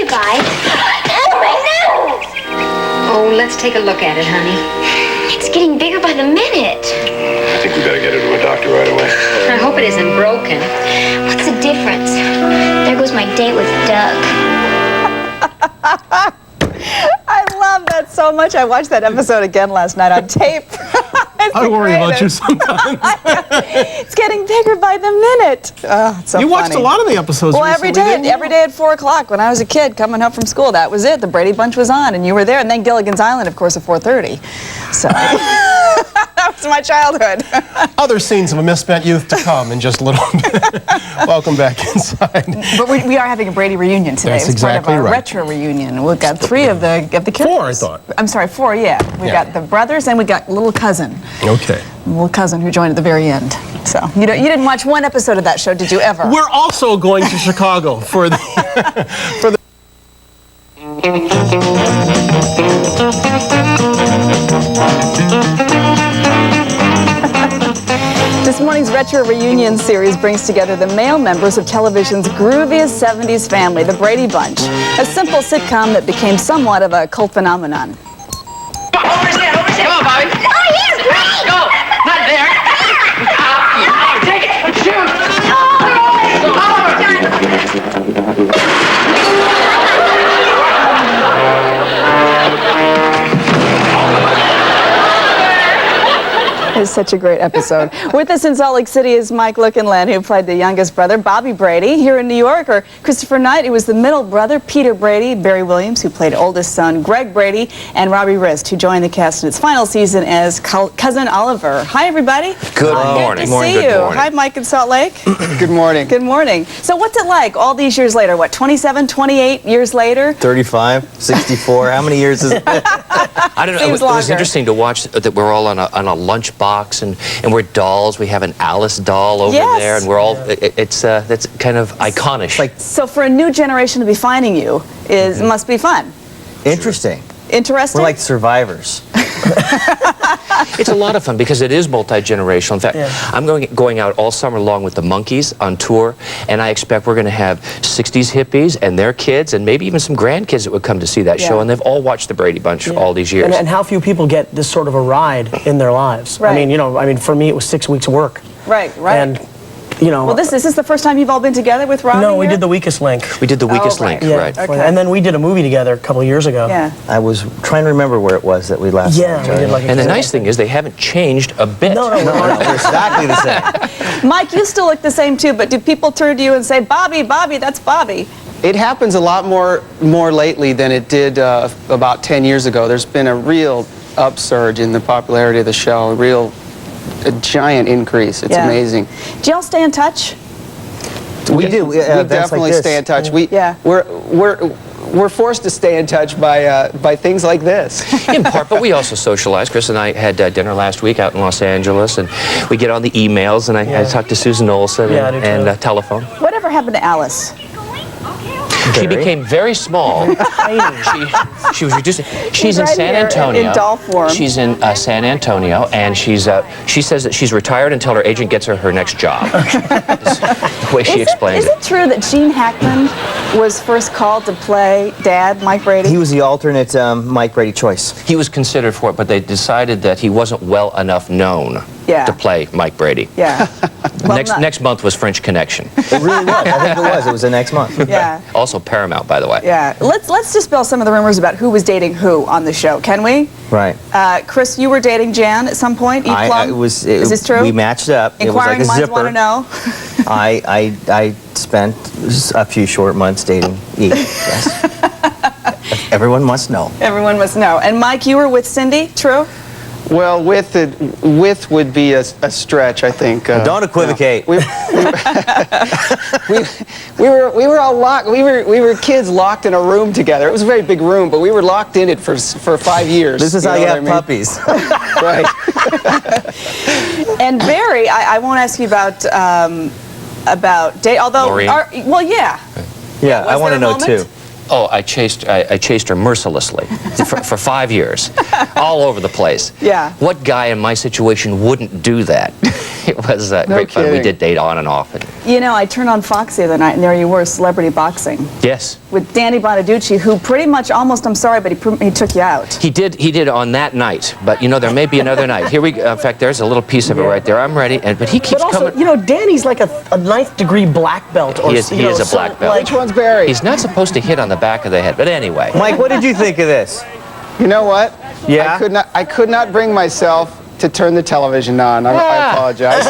goodbye. Oh, my nose! Oh, let's take a look at it, honey. It's getting bigger by the minute. I think we better get her to a doctor right away. I hope it isn't broken. What's the difference? There goes my date with Doug. I love that so much. I watched that episode again last night on tape. I worry about you sometimes. It's getting bigger by the minute. Oh, it's so You watched funny. a lot of the episodes Well, recently, every day at 4 o'clock when I was a kid coming home from school. That was it. The Brady Bunch was on, and you were there. And then Gilligan's Island, of course, at 4:30. So that was my childhood. Other scenes of a misspent youth to come in just a little bit. Welcome back inside. But we are having a Brady reunion today. That's It's part exactly of our right. retro reunion. We've got 3 of the characters. 4, I thought. I'm sorry, 4, yeah. We got the brothers, and we got little cousin. Okay. Little cousin who joined at the very end. So you didn't watch one episode of that show, did you ever? We're also going to Chicago for the for the. This morning's Retro Reunion series brings together the male members of television's grooviest 70s family, the Brady Bunch, a simple sitcom that became somewhat of a cult phenomenon. Overstand. Come on, Bobby. Oh, yeah, great! Go. Not there. Take it. Shoot. It's such a great episode. With us in Salt Lake City is Mike Lookinland, who played the youngest brother, Bobby Brady. Here in New York, or Christopher Knight, who was the middle brother, Peter Brady. Barry Williams, who played oldest son, Greg Brady. And Robbie Rist, who joined the cast in its final season as Cousin Oliver. Hi, everybody. Good morning. Good to see you. Hi, Mike in Salt Lake. Good morning. Good morning. So what's it like all these years later? What, 27, 28 years later? 35, 64. How many years is it? I don't know. Seems It was longer. interesting to watch that we're all on a lunch box and we're dolls. We have an Alice doll over Yes. there, and we're all. That's kind of iconic. Like So for a new generation to be finding you must be fun. interesting. Interesting? We're like survivors. It's a lot of fun because it is multi-generational. In fact, I'm going out all summer long with the Monkees on tour, and I expect we're going to have 60s hippies and their kids, and maybe even some grandkids that would come to see that show, and they've all watched the Brady Bunch all these years. And how few people get this sort of a ride in their lives. Right. I mean, for me, it was 6 weeks work. Right. And, you know. Well, this is the first time you've all been together with Robbie? No, we here? did The Weakest Link. We did The Weakest right. Link, right. Okay. And then we did a movie together a couple of years ago. Yeah. I was trying to remember where it was that we last Yeah, saw. we did like a And the nice thing is they haven't changed a bit. No, We're exactly the same. Mike, you still look the same too, but do people turn to you and say, Bobby, Bobby, that's Bobby? It happens a lot more lately than it did about 10 years ago. There's been a real upsurge in the popularity of the show, a giant increase. It's amazing. Do y'all stay in touch? We do. We definitely stay in touch. We're forced to stay in touch by things like this. In part, but we also socialize. Chris and I had dinner last week out in Los Angeles, and we get on the emails, and I talked to Susan Olsen and telephone. Whatever happened to Alice? She became very small. She was reduced. She's in right San here Antonio. in doll form. She's in San Antonio, and she says that she's retired until her agent gets her next job. That's the way she explains Is it true that Gene Hackman was first called to play Dad, Mike Brady? He was the alternate Mike Brady choice. He was considered for it, but they decided that he wasn't well enough known to play Mike Brady. Yeah. Well, next month was French Connection. It really was. I think it was. It was the next month. Yeah. Also Paramount, by the way. Yeah. Let's dispel some of the rumors about who was dating who on the show, can we? Right. Chris, you were dating Jan at some point. Is this true? We matched up. Inquiring it was like a minds want zipper. to know. I spent a few short months dating Eve. Yes. Everyone must know. Everyone must know. And Mike, you were with Cindy, true? Well, with would be a stretch, I think. Don't equivocate. We were all locked. We were kids locked in a room together. It was a very big room, but we were locked in it for 5 years. This is how you have puppies. Right. And Barry, I won't ask you about date. Although, Maureen? well, yeah. Yeah, I want to know too. Oh, I chased her mercilessly for 5 years, all over the place. Yeah. What guy in my situation wouldn't do that? It was great fun. We kidding. did date on and off. And You know, I turned on Fox the other night, and there you were, celebrity boxing, yes, with Danny Bonaducci, who pretty much almost, I'm sorry, but he took you out. he did on that night. But you know, there may be another night. Here we go. In fact, there's a little piece of it right there. I'm ready. But he keeps But also, coming. you know, Danny's like a ninth degree black belt. Or, He is you know, a so, black belt. like, Which one's Barry? He's not supposed to hit on the back of the head. But anyway. Mike, what did you think of this? You know what? Yeah? I could not bring myself to turn the television on. I apologize.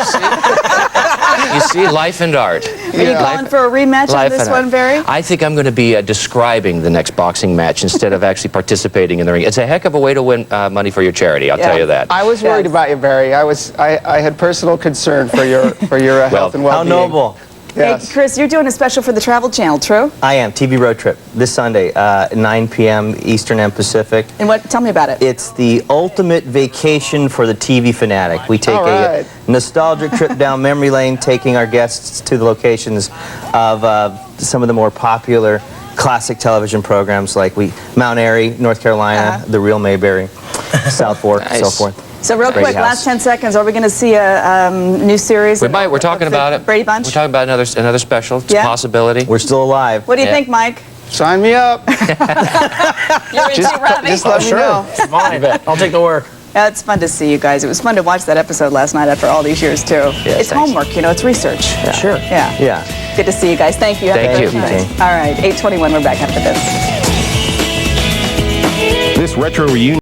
You see, life and art. Are you calling for a rematch on this one, Barry? I think I'm going to be describing the next boxing match instead of actually participating in the ring. It's a heck of a way to win money for your charity, I'll tell you that. I was worried about you, Barry. I had personal concern for your health and How well-being. noble. Yes. Hey, Chris, you're doing a special for the Travel Channel, true? I am. TV Road Trip this Sunday, 9 p.m. Eastern and Pacific. And what? Tell me about it. It's the ultimate vacation for the TV fanatic. We take All right. a nostalgic trip down memory lane, taking our guests to the locations of some of the more popular classic television programs like Mount Airy, North Carolina, The Real Mayberry, South Fork, Nice. so forth. So real Brady quick, last House. 10 seconds, are we going to see a new series? We might. We're talking about it. Brady Bunch? We're talking about another special. It's Yeah? a possibility. We're still alive. What do you Yeah. think, Mike? Sign me up. You're into Robbie? Just let me know. Fine. I'll take the work. Yeah, it's fun to see you guys. It was fun to watch that episode last night after all these years, too. Yeah, It's thanks. homework, you know, it's research. Sure. Yeah. Yeah. Good to see you guys. Thank you. Have a Thank great you. night. Thank you. All right, 8:21, we're back after this. This retro reunion.